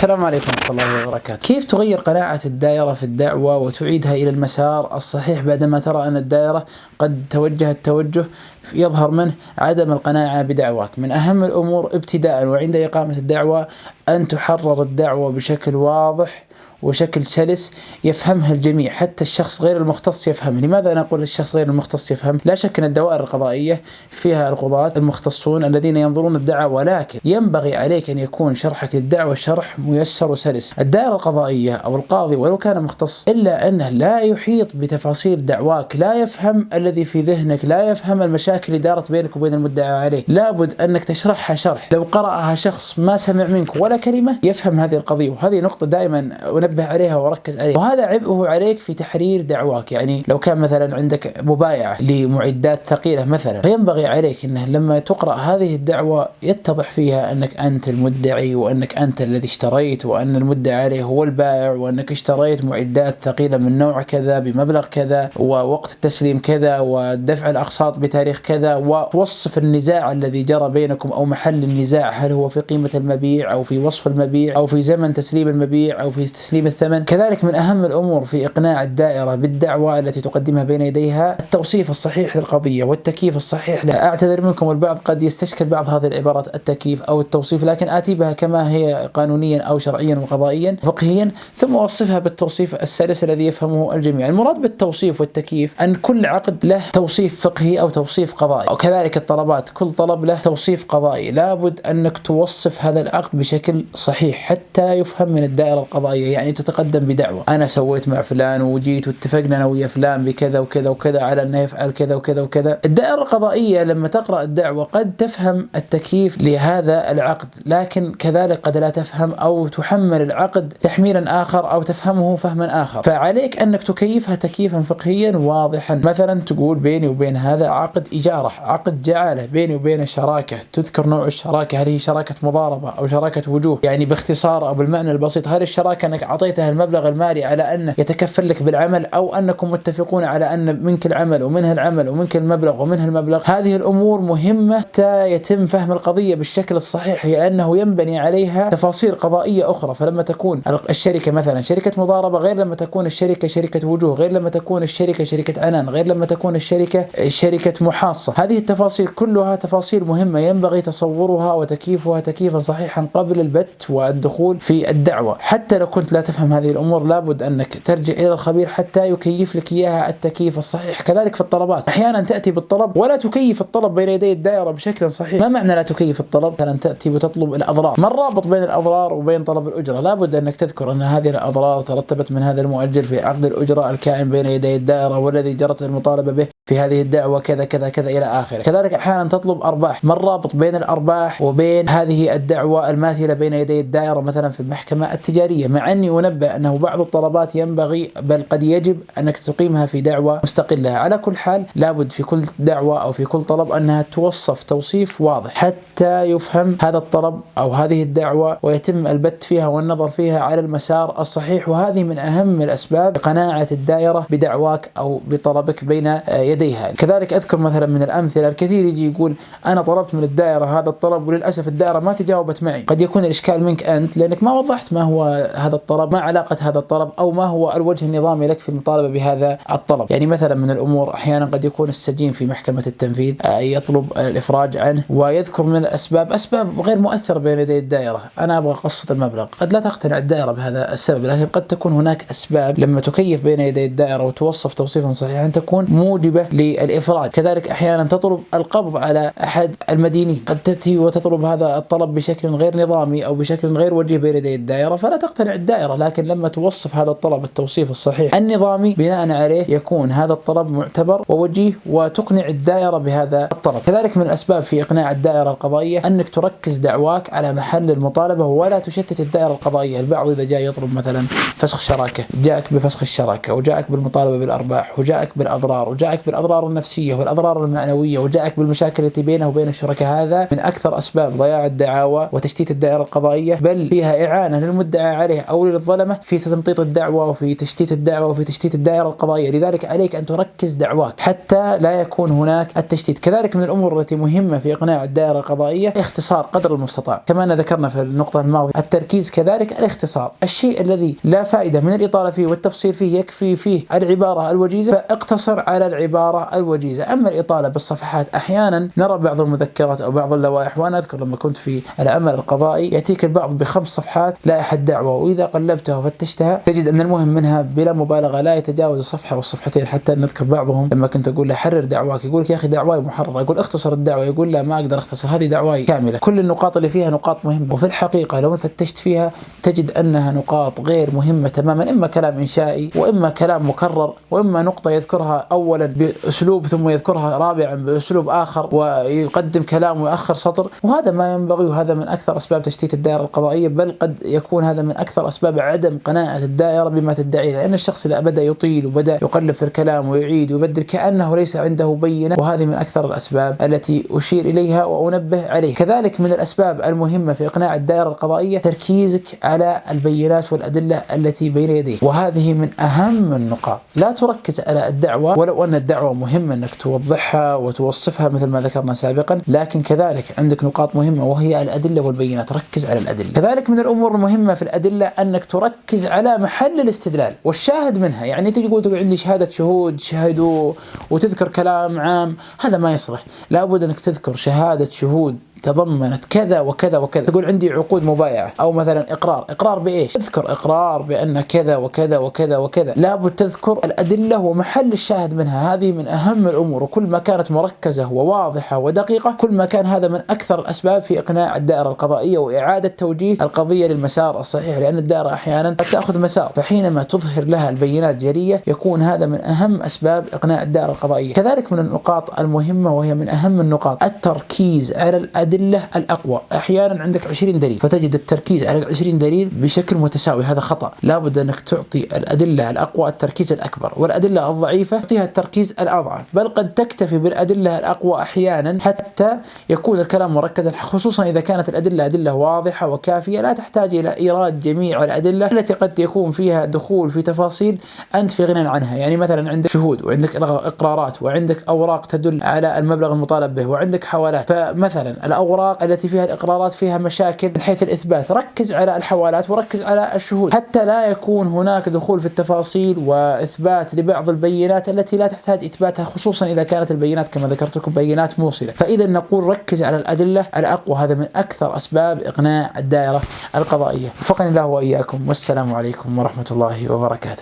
السلام عليكم ورحمة الله وبركاته. كيف تغير قناعة الدائرة في الدعوة وتعيدها إلى المسار الصحيح بعدما ترى أن الدائرة قد توجهت توجه يظهر منه عدم القناعة بدعواك؟ من أهم الأمور ابتداء وعند إقامة الدعوة أن تحرر الدعوة بشكل واضح وشكل سلس يفهمها الجميع، حتى الشخص غير المختص يفهم. لماذا نقول الشخص غير المختص يفهم؟ لا شك أن الدوائر القضائية فيها القضاة المختصون الذين ينظرون الدعوة، ولكن ينبغي عليك أن يكون شرحك للدعوة شرح ميسر وسلس. الدائرة القضائية أو القاضي ولو كان مختص إلا أنه لا يحيط بتفاصيل دعواك، لا يفهم الذي في ذهنك، لا يفهم المشاكل اللي دارت بينك وبين المدعى عليه. لابد أنك تشرحها شرح لو قرأها شخص ما سمع منك ولا كلمة يفهم هذه القضية، وهذه نقطة دائما أنبه عليها وأركز عليها، وهذا عبئه عليك في تحرير دعواك. يعني لو كان مثلا عندك مبايعة لمعدات ثقيلة مثلا، فينبغي عليك أنه لما تقرأ هذه الدعوة يتضح فيها أنك أنت المدعي، وأنك أنت الذي اشتريت، وأن المدعي عليه هو البائع، وأنك اشتريت معدات ثقيلة من نوع كذا بمبلغ كذا ووقت التسليم كذا ودفع الأقساط بتاريخ كذا، ووصف النزاع الذي جرى بينكم أو محل النزاع، هل هو في قيمة المبيع أو في وصف المبيع أو في زمن تسليم المبيع أو في تسليم الثمن. كذلك من أهم الأمور في إقناع الدائرة بالدعوة التي تقدمها بين يديها التوصيف الصحيح للقضية والتكييف الصحيح لها. أعتذر منكم، البعض قد يستشكل بعض هذه العبارات التكييف أو التوصيف، لكن آتي بها كما هي قانونيا أو شرعيا وقضائيا وفقهيا، ثم أوصفها بالتوصيف السلس الذي يفهمه الجميع. المراد بالتوصيف والتكييف أن كل عقد له توصيف فقهي أو توصيف قضائي، وكذلك الطلبات كل طلب له توصيف قضائي. لابد أنك توصف هذا العقد بشكل صحيح حتى يفهم من الدائرة القضائية. يعني تتقدم بدعوة، أنا سويت مع فلان وجيت واتفقنا أنا ويا فلان بكذا وكذا وكذا على أنه يفعل كذا وكذا وكذا. الدائرة القضائية لما تقرأ الدعوة قد تفهم التكييف لهذا العقد، لكن كذلك قد لا تفهم أو تحمل العقد تحميلا آخر أو تفهمه فهما آخر، فعليك أنك تكيفها تكييفا فقهيا واضحا. مثلا تقول بيني وبين هذا عقد إجارة، عقد جعالة بيني وبين الشراكة، تذكر نوع الشراكة، هل هي شراكة مضاربة أو شراكة وجوه؟ يعني باختصار أو بالمعنى البسيط، هل الشراكة أنك أعطيتها المبلغ المالي على أنه يتكفل لك بالعمل، أو أنكم متفقون على أن منك العمل ومنها العمل ومنك المبلغ ومنها المبلغ؟ هذه الأمور مهمة حتى يتم فهم القضية بالشكل الصحيح، لأنه ينبني عليها تفاصيل قضائية أخرى. فلما تكون الشركة مثلا شركة مضاربة غير لما تكون الشركة شركة وجوه، غير لما تكون الشركة شركة عنان، غير لما تكون الشركة شركة محاصة. هذه التفاصيل كلها تفاصيل مهمة ينبغي تصورها وتكييفها تكييفا صحيحا قبل البت والدخول في الدعوة. حتى لو كنت لا تفهم هذه الأمور لابد أنك ترجع إلى الخبير حتى يكيف لك إياها التكييف الصحيح. كذلك في الطلبات، أحيانا تأتي بالطلب ولا تكيف الطلب بين يدي الدائرة بشكل صحيح. ما معنى لا تكيف الطلب؟ مثلا تأتي وتطلب الأضرار، ما الرابط بين الأضرار وبين طلب الأجرة؟ لابد أنك تذكر أن هذه الأضرار ترتبت من هذا المؤجر في عقد الأجرة الكائن بين يدي الدائرة والذي جرت المطالبة به في هذه الدعوة كذا كذا كذا إلى آخره. كذلك أحيانا تطلب أرباح، ما الرابط بين الأرباح وبين هذه الدعوة الماثلة بين يدي الدائرة مثلا في المحكمة التجارية؟ مع أني أنبه أنه بعض الطلبات ينبغي بل قد يجب أنك تقيمها في دعوة مستقلة. على كل حال لابد في كل دعوة أو في كل طلب أنها توصف توصيف واضح حتى يفهم هذا الطلب أو هذه الدعوة ويتم البت فيها والنظر فيها على المسار الصحيح. وهذه من أهم الأسباب قناعة الدائرة بدعواك أو بطلبك بين يديها. كذلك أذكر مثلا من الأمثلة، الكثير يجي يقول أنا طلبت من الدائرة هذا الطلب وللأسف الدائرة ما تجاوبت معي. قد يكون الإشكال منك أنت لأنك ما وضحت ما هو هذا الطلب، ما علاقة هذا الطلب، أو ما هو الوجه النظامي لك في المطالبة بهذا الطلب. يعني مثلا من الأمور أحيانا قد يكون السجين في محكمة التنفيذ يطلب الإفراج عنه ويذكر من الأسباب أسباب غير مؤثرة بين يدي الدائرة، أنا أبغى قسط المبلغ. قد لا تقتنع الدائرة بهذا السبب، لكن قد تكون هناك أسباب لما تكيف بين يدي الدائرة وتوصف توصيفا صحيحا تكون موجبة للإفراج. كذلك أحيانا تطلب القبض على أحد المدينين، قد تأتي وتطلب هذا الطلب بشكل غير نظامي أو بشكل غير وجيه بين يدي الدائرة، فلا تقتنع الدائرة. لكن لما توصف هذا الطلب التوصيف الصحيح النظامي بناء عليه يكون هذا الطلب معتبر ووجيه وتقنع الدائرة بهذا الطلب. كذلك من الأسباب في إقناع الدائرة القضائية أنك تركز دعواك على محل المطالبة ولا تشتت الدائرة القضائية. البعض إذا جاء يطلب مثلا فسخ شراكة جاءك بفسخ الشراكة، وجاءك بالمطالبة بالأرباح، وجاءك بالأضرار، وجاءك بالأضرار النفسية والأضرار المعنوية، وجاءك بالمشاكل التي بينه وبين الشركاء. هذا من أكثر أسباب ضياع الدعاوى وتشتيت الدائرة القضائية، بل فيها إعانة للمدعى عليه أو الظلمة في تمطيط الدعوة وفي تشتيت الدعوة وفي تشتيت الدائرة القضائية. لذلك عليك أن تركز دعواك حتى لا يكون هناك التشتيت. كذلك من الأمور التي مهمة في إقناع الدائرة القضائية اختصار قدر المستطاع، كما أن ذكرنا في النقطة الماضية. التركيز كذلك الاختصار، الشيء الذي لا فائدة من الإطالة فيه والتفصيل فيه يكفي فيه العبارة الوجيزة فاقتصر على العبارة الوجيزة. أما الإطالة بالصفحات أحيانا نرى بعض المذكرات أو بعض اللوائح، وأنا أذكر لما كنت في العمل القضائي يأتيك البعض ب5 صفحات لائحة دعوة، وإذا قلبتها وفتشتها تجد أن المهم منها بلا مبالغة لا يتجاوز الصفحة أو الصفحتين. حتى نذكر بعضهم لما كنت أقول له حرر دعواك يقول لك يا أخي دعواي محررة، أقول اختصر الدعوة يقول لا ما أقدر أختصر، هذه دعواي كاملة، كل النقاط اللي فيها نقاط مهمة، وفي الحقيقة لو فتشت فيها تجد أنها نقاط غير مهمة تماما، إما كلام إنشائي وإما كلام مكرر وإما نقطة يذكرها أولا بأسلوب ثم يذكرها رابعا بأسلوب آخر ويقدم كلام ويؤخر سطر، وهذا ما ينبغي، وهذا من أكثر أسباب تشتيت الدائرة القضائية، بل قد يكون هذا من أكثر أسباب عدم قناعة الدائرة بما تدعيه، لأن الشخص إذا بدأ يطيل وبدأ يقلب في الكلام ويعيد ويبدل كأنه ليس عنده بينة، وهذه من أكثر الأسباب التي أشير إليها وأنبه عليه. كذلك من الأسباب المهمة في إقناع الدائرة القضائية تركيزك على البينات والأدلة التي بين يديك، وهذه من أهم النقاط. لا تركز على الدعوة ولو أن الدعوة مهمة أنك توضحها وتوصفها مثل ما ذكرنا سابقا، لكن كذلك عندك نقاط مهمة وهي الأدلة والبينات، ركز على الأدلة. كذلك من الأمور المهمة في الأدلة أنك تركز على محل الاستدلال والشاهد منها. يعني تجي تقول عندي شهادة شهود شهدوا وتذكر كلام عام، هذا ما يصلح، لابد أنك تذكر شهادة شهود تضمنت كذا وكذا وكذا. تقول عندي عقود مبايعة أو مثلا إقرار بإيش؟ تذكر إقرار بأن كذا وكذا وكذا وكذا، لابد تذكر الأدلة ومحل الشاهد منها، هذه من أهم الأمور، وكل ما كانت مركزة وواضحة ودقيقة كل ما كان هذا من أكثر الأسباب في إقناع الدائرة القضائية وإعادة توجيه القضية للمسار الصحيح، لأن الدائرة أحيانا قد تأخذ مسار، فحينما تظهر لها البينات جلية يكون هذا من أهم أسباب إقناع الدائرة القضائية. كذلك من النقاط المهمة وهي من أهم النقاط التركيز على الأدلة الأقوى. أحيانا عندك 20 دليل فتجد التركيز على 20 دليل بشكل متساوي، هذا خطأ، لابد أنك تعطي الأدلة الأقوى التركيز الأكبر، والأدلة الضعيفة تعطيها التركيز الأضعف، بل قد تكتفي بالأدلة الأقوى أحيانا حتى يكون الكلام مركزا، خصوصا إذا كانت الأدلة أدلة واضحة وكافية لا تحتاج إلى إيراد جميع الأدلة التي قد يكون فيها دخول في تفاصيل أنت في غنى عنها. يعني مثلا عندك شهود وعندك إقرارات وعندك أوراق تدل على المبلغ المطالب به وعندك حوالات، فمثلا الأوراق التي فيها الإقرارات فيها مشاكل من حيث الإثبات، ركز على الحوالات وركز على الشهود حتى لا يكون هناك دخول في التفاصيل وإثبات لبعض البينات التي لا تحتاج إثباتها، خصوصا إذا كانت البينات كما ذكرت لكم بينات موصلة. فإذا نقول ركز على الأدلة الأقوى، هذا من أكثر أسباب إقناع الدائرة القضائية. وفقني الله وإياكم، والسلام عليكم ورحمة الله وبركاته.